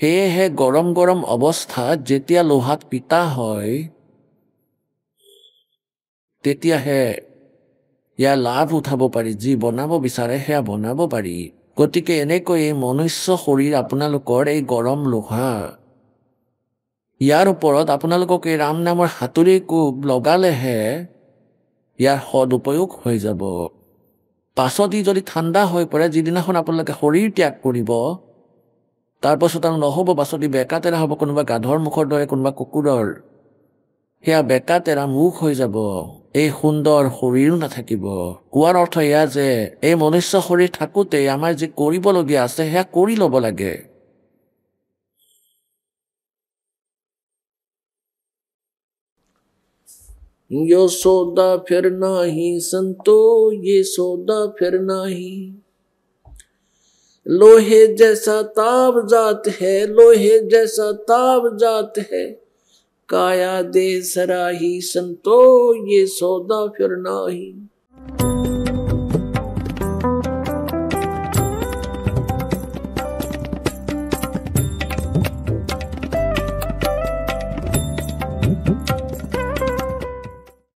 সেয়েহে গৰম গৰম অৱস্থাত যেতিয়া লোহাত পিতা হয় তেতিয়াহে ইয়াৰ লাভ উঠাব পাৰি। যি বনাব বিচাৰে সেয়া বনাব পাৰি। গতিকে এনেকৈ মনুষ্য শৰীৰ আপোনালোকৰ এই গৰম লোহা, ইয়াৰ ওপৰত আপোনালোকক এই ৰাম নামৰ হাতুৰি কোব লগালেহে ইয়াৰ সদুপয়োগ হৈ যাব। পাছত ই যদি ঠাণ্ডা হৈ পৰে, যিদিনাখন আপোনালোকে শৰীৰ ত্যাগ কৰিব, তাৰপাছত আৰু নহ'ব, পাছত ই বেকাতেৰা হ'ব, কোনোবা গাধৰ মুখৰ দৰে, কোনোবা কুকুৰৰ। সেয়া বেকাতেৰা মুখ হৈ যাব, এই সুন্দৰ শৰীৰো নাথাকিব। কোৱাৰ অৰ্থ এয়া যে এই মনুষ্য শৰীৰ থাকোঁতেই আমাৰ যি কৰিবলগীয়া আছে সেয়া কৰি ল'ব লাগে। यो सौदा फिर नाही संतो, ये सौदा फिर नाही। लोहे जैसा ताव जात है, लोहे जैसा ताव जात है, काया दे सराही संतो, ये सौदा फिर नाही।